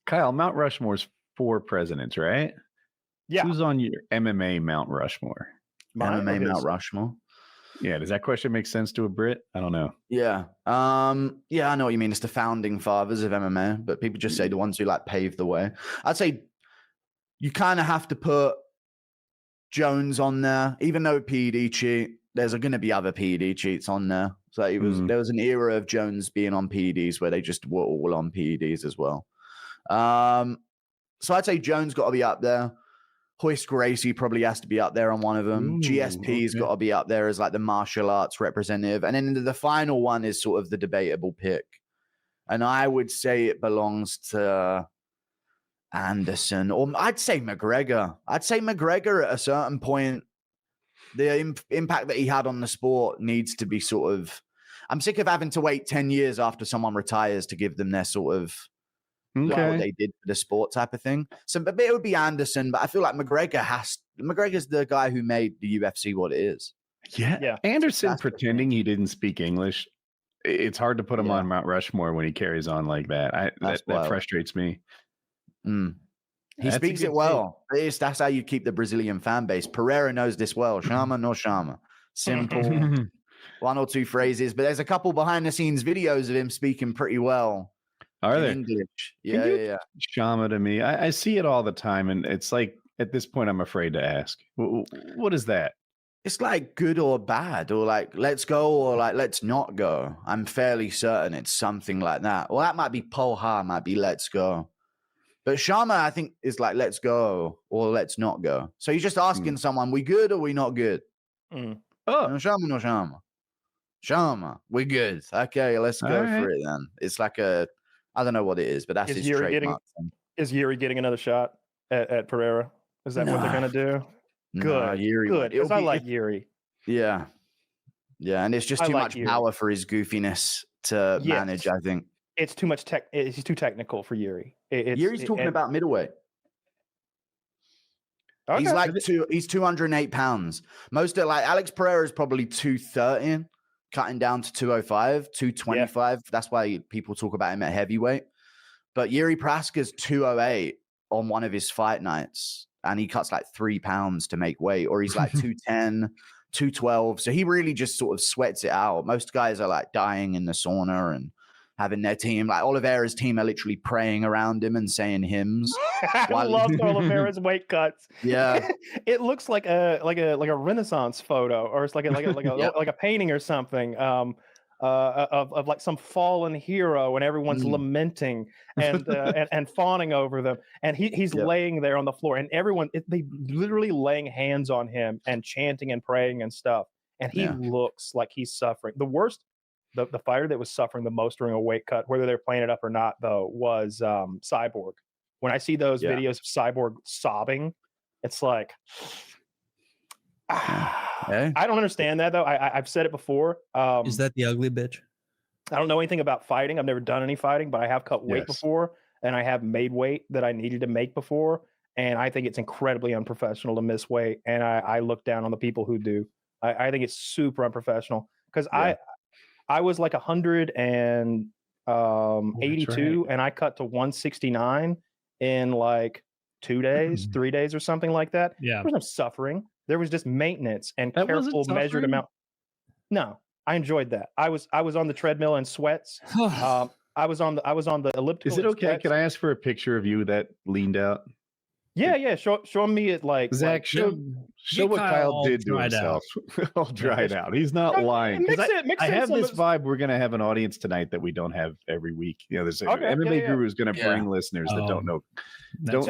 Kyle, Mount Rushmore's 4 presidents, right? Yeah. Who's on your MMA Mount Rushmore? MMA Mount Rushmore. Yeah, does that question make sense to a Brit? I don't know. Yeah. Yeah, I know what you mean. It's the founding fathers of MMA, but people just say the ones who like paved the way. I'd say you kind of have to put Jones on there, even though PED cheat. There's going to be other PED cheats on there. So there was an era of Jones being on PEDs where they just were all on PEDs as well. So I'd say Jones got to be up there. Hoist Gracie probably has to be up there on one of them. GSP's got to be up there as like the martial arts representative. And then the final one is sort of the debatable pick. And I would say it belongs to Anderson, or I'd say McGregor. I'd say McGregor at a certain point, the impact that he had on the sport needs to be sort of, I'm sick of having to wait 10 years after someone retires to give them their sort of what they did for the sport type of thing. So but it would be Anderson, but I feel like McGregor's the guy who made the UFC what it is. Yeah. Anderson pretending he didn't speak English. It's hard to put him on Mount Rushmore when he carries on like that. That frustrates me. He speaks it well. That's how you keep the Brazilian fan base. Pereira knows this well. Chama no chama. Simple. 1 or 2 phrases, but there's a couple behind the scenes videos of him speaking pretty well. Are there? English. Yeah. Chama to me. I see it all the time, and it's like at this point I'm afraid to ask. What is that? It's like good or bad, or like let's go, or like let's not go. I'm fairly certain it's something like that. Well, that might be Poha, might be let's go. But Shama, I think, is like, let's go or let's not go. So you're just asking someone, we good or we not good? Oh, no Shama. Shama, we good. Okay, let's go for it then. It's like I don't know what it is, but that's his trademark. Is Yuri getting another shot at Pereira? Is that what they're going to do? Good. Yuri, good. Because I like Yuri. Yeah. Yeah, and it's just too much power for his goofiness to manage, I think. It's too much he's too technical for Yuri. Yuri's talking about middleweight. Okay. He's like he's 208 pounds. Most of like Alex Pereira is probably 230, cutting down to 205, 225. That's why people talk about him at heavyweight. But Yuri Praska's 208 on one of his fight nights, and he cuts like 3 pounds to make weight, or he's like 210, 212. So he really just sort of sweats it out. Most guys are like dying in the sauna and having their team, like Oliveira's team, are literally praying around him and saying hymns. I love Oliveira's weight cuts. Yeah, it looks like a Renaissance photo, or it's like a painting or something of like some fallen hero, and everyone's lamenting and fawning over them, and he's laying there on the floor, and they literally laying hands on him and chanting and praying and stuff, and he looks like he's suffering. The worst. The fighter that was suffering the most during a weight cut, whether they're playing it up or not, though, was Cyborg. When I see those videos of Cyborg sobbing, it's like, I don't understand that, though. I've said it before. Is that the ugly bitch? I don't know anything about fighting. I've never done any fighting, but I have cut weight before, and I have made weight that I needed to make before, and I think it's incredibly unprofessional to miss weight, and I look down on the people who do. I think it's super unprofessional, because I was like 182, and I cut to 169 in like 2 days, 3 days, or something like that. Yeah, there was no suffering. There was just maintenance and careful, measured amount. No, I enjoyed that. I was on the treadmill in sweats. I was on the elliptical. Is it okay? Sweats. Can I ask for a picture of you that leaned out? Yeah. Show me it like Zach. Show what Kyle did to himself. All dried out. He's not lying. I have this vibe. We're going to have an audience tonight that we don't have every week. You know, there's MMA Guru is going to bring listeners that don't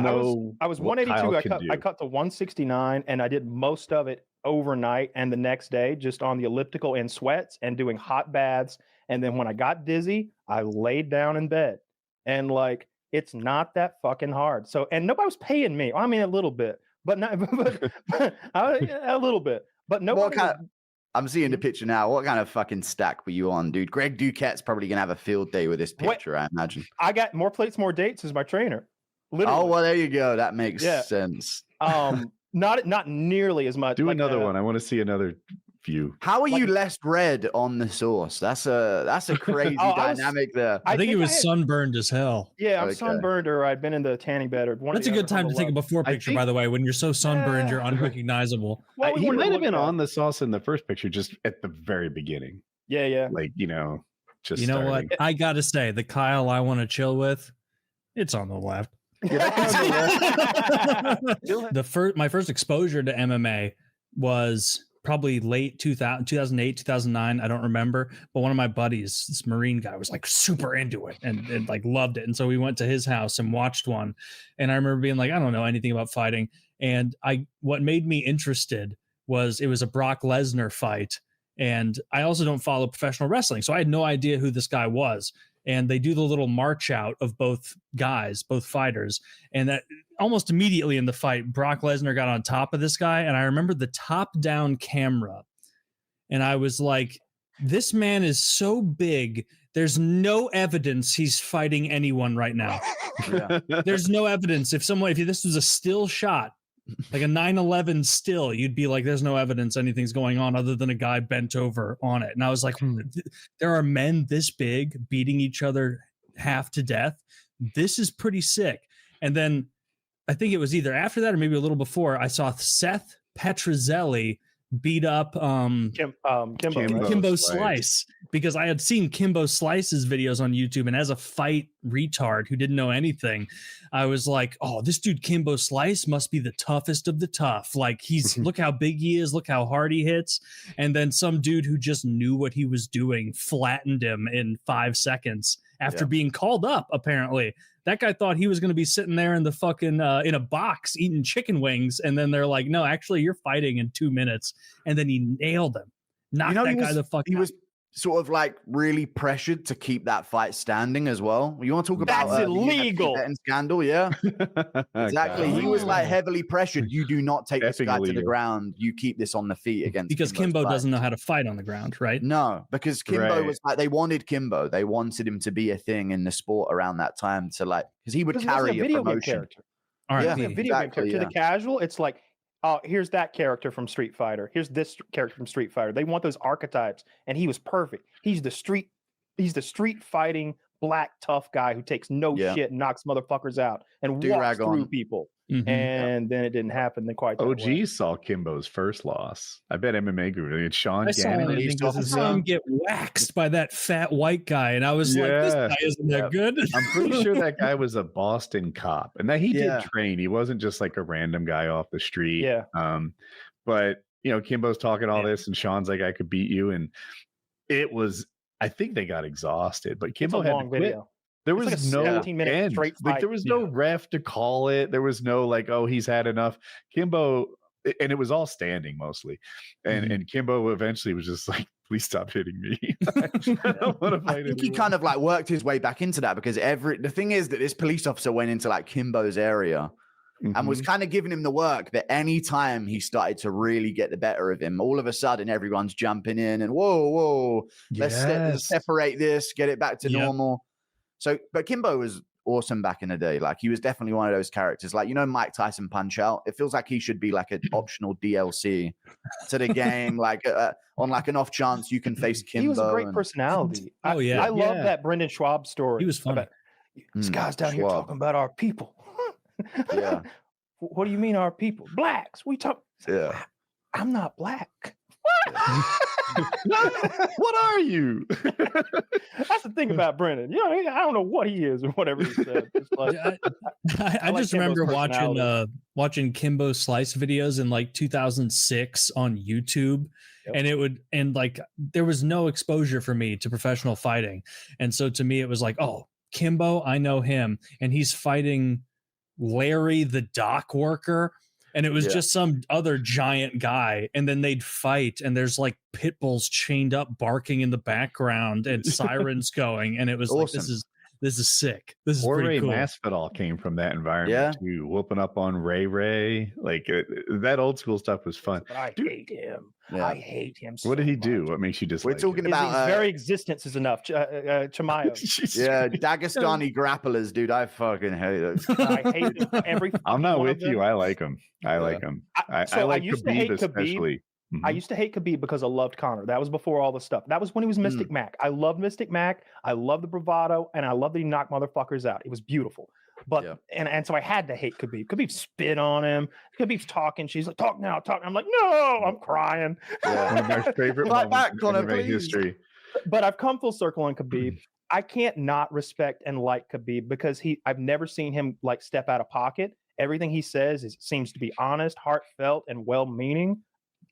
know. I was 182. I cut to 169, and I did most of it overnight and the next day, just on the elliptical in sweats and doing hot baths. And then when I got dizzy, I laid down in bed, and like. It's not that fucking hard. So, and nobody was paying me. I mean, a little bit, but not a little bit. But nobody. I'm seeing the picture now. What kind of fucking stack were you on, dude? Greg Duquette's probably gonna have a field day with this picture, I imagine. I got more plates, more dates as my trainer. Literally. Oh well, there you go. That makes sense. Not nearly as much. Do another one. I want to see another few. How are you less red on the sauce? That's a crazy dynamic there. I think he was sunburned as hell. Yeah, I'm sunburned, or I'd been in the tanning bed, or That's a good time to take a before picture, by the way. When you're so sunburned, you're unrecognizable. Well, he might have been on the sauce in the first picture, just at the very beginning. Yeah. Like, just you know what? I gotta say, the Kyle I want to chill with, it's on the left. My first exposure to MMA was probably late 2008, 2009. I don't remember, but one of my buddies, this Marine guy, was like super into it and like loved it. And so we went to his house and watched one. And I remember being like, I don't know anything about fighting. And what made me interested was it was a Brock Lesnar fight. And I also don't follow professional wrestling, so I had no idea who this guy was. And they do the little march out of both guys, both fighters. And that almost immediately in the fight, Brock Lesnar got on top of this guy. And I remember the top-down camera. And I was like, this man is so big, there's no evidence he's fighting anyone right now. Yeah. There's no evidence. If this was a still shot, like a 9/11 still, you'd be like, there's no evidence anything's going on other than a guy bent over on it. And I was like, there are men this big beating each other half to death. This is pretty sick. And then I think it was either after that or maybe a little before, I saw Seth Petrozelli beat up Kimbo Slice, because I had seen Kimbo Slice's videos on YouTube, and as a fight retard who didn't know anything, I was like, oh, this dude Kimbo Slice must be the toughest of the tough. Like, he's look how big he is, look how hard he hits. And then some dude who just knew what he was doing flattened him in 5 seconds after being called up, apparently. That guy thought he was going to be sitting there in the fucking in a box eating chicken wings, and then they're like, "No, actually, you're fighting in 2 minutes." And then he nailed him, knocked that guy the fuck out. He was sort of like really pressured to keep that fight standing as well. You want to talk about that's illegal scandal? Yeah, exactly. He was like heavily pressured. You do not take this guy to the ground. You keep this on the feet against because Kimbo doesn't know how to fight on the ground, right? No, because Kimbo was like, they wanted Kimbo. They wanted him to be a thing in the sport around that time to like, because he would carry a promotion character. All right, video game character. To the casual, it's like, oh, here's that character from Street Fighter. Here's this character from Street Fighter. They want those archetypes, and he was perfect. He's the street fighting black tough guy who takes no shit and knocks motherfuckers out and walks through people. And then it didn't happen. Then quite OG saw Kimbo's first loss. I bet MMA Guru. It's Sean Gannon. I saw him get waxed by that fat white guy, and I was like, "This guy isn't that good." I'm pretty sure that guy was a Boston cop, and that he did train. He wasn't just like a random guy off the street. Yeah. But Kimbo's talking all this, and Sean's like, "I could beat you," and it was. I think they got exhausted, but Kimbo had to quit. Video. There was like no 17-minute straight fight. Like, there was no ref to call it. There was no like, oh, he's had enough. Kimbo, and it was all standing mostly. And Kimbo eventually was just like, please stop hitting me. I don't want to fight I think he kind of like worked his way back into that, because the thing is that this police officer went into like Kimbo's area and was kind of giving him the work, that any time he started to really get the better of him, all of a sudden everyone's jumping in and whoa, let's separate this, get it back to normal. So, but Kimbo was awesome back in the day. Like, he was definitely one of those characters. Like, Mike Tyson Punch Out. It feels like he should be like an optional DLC to the game. Like, on like an off chance you can face Kimbo. He was a great personality. I love that Brendan Schwab story. He was funny. This guy's down here talking about our people. Yeah. What do you mean our people? Blacks. We talk. Yeah. I'm not black. What are you? That's the thing about Brendan. I don't know what he is or whatever he said. Like, I just remember watching Kimbo Slice videos in like 2006 on YouTube. And like there was no exposure for me to professional fighting. And so to me, it was like, oh, Kimbo, I know him. And he's fighting Larry the dock worker. And it was just some other giant guy. And then they'd fight. And there's like pit bulls chained up barking in the background and sirens going. And it was awesome. Like, this is sick. This is pretty cool. Masvidal came from that environment too, whooping up on Ray. Like that old school stuff was fun. But I hate him. I hate him. So what did he do? What makes you dislike? We're talking about his very existence is enough. Chimaev. Dagestani grapplers, dude. I fucking hate it. I hate him. I'm not with you. I like him. I like him. I like Khabib especially. I used to hate Khabib because I loved Conor. That was before all the stuff. That was when he was Mystic Mac. I loved Mystic Mac. I loved the bravado, and I loved that he knocked motherfuckers out. It was beautiful. But and so I had to hate Khabib. Khabib spit on him. Khabib's talking. She's like, talk now, talk. I'm like, no, I'm crying. One of my favorite moments in MMA history. But I've come full circle on Khabib. I can't not respect and like Khabib because I've never seen him like step out of pocket. Everything he says seems to be honest, heartfelt, and well-meaning.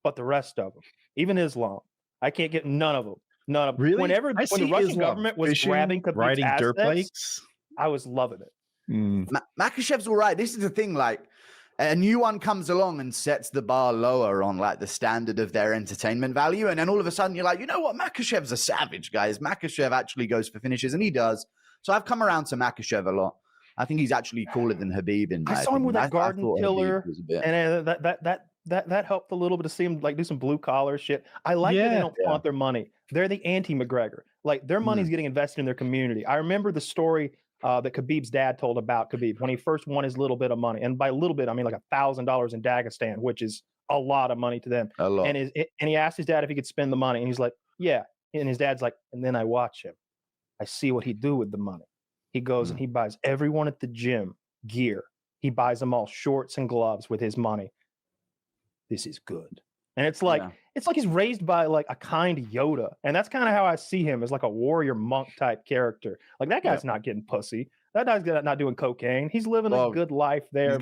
But the rest of them, even Islam, I can't get none of them. None of them. Really? When the Russian government was grabbing Khabib's assets, dirt bikes, I was loving it. Makhachev's all right. This is the thing, like a new one comes along and sets the bar lower on like the standard of their entertainment value. And then all of a sudden you're like, you know what? Makhachev's a savage, guys. Makhachev actually goes for finishes, and he does. So I've come around to Makhachev a lot. I think he's actually cooler than Khabib. I saw him with that garden killer, and that helped a little bit to see him like do some blue collar shit. I like that they don't flaunt their money. They're the anti-McGregor. Like their money's getting invested in their community. I remember the story that Khabib's dad told about Khabib when he first won his little bit of money, and by little bit I mean like $1,000 in Dagestan, which is a lot of money to them. A lot. And he asked his dad if he could spend the money, and he's like, yeah. And his dad's like, and then I watch him. I see what he do with the money. He goes and he buys everyone at the gym gear. He buys them all shorts and gloves with his money. This is good. And it's like he's raised by like a kind Yoda. And that's kind of how I see him, as like a warrior monk type character. Like that guy's not getting pussy. That guy's not doing cocaine. He's living a good life there.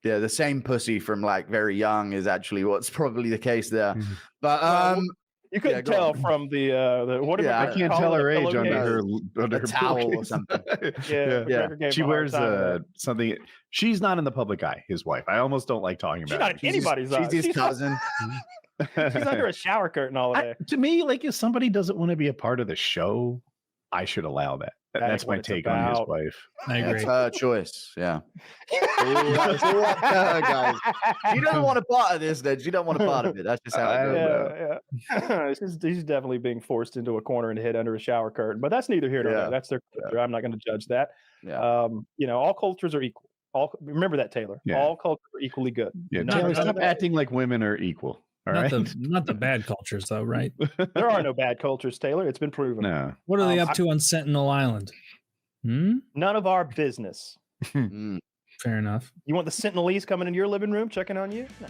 Yeah, the same pussy from like very young is actually what's probably the case there. But you couldn't tell from the what? I can't tell her age under her towel or something. She wears something. She's not in the public eye. His wife. I almost don't like talking about. She's not in anybody's eye. She's his cousin. She's under a shower curtain all day. To me, like if somebody doesn't want to be a part of the show, I should allow that. That's my take on his wife. I agree. That's her choice. Yeah. Guys. She don't want a part of this, then. She don't want a part of it. That's just how it goes. He's definitely being forced into a corner and hid under a shower curtain, but that's neither here nor there. That's their culture. I'm not going to judge that. All cultures are equal. Remember that, Taylor. All cultures are equally good. Taylor, stop acting like women are equal. Not the bad cultures, though, right? There are no bad cultures, Taylor. It's been proven. No. What are they up to on Sentinel Island? None of our business. Fair enough. You want the Sentinelese coming into your living room checking on you? No.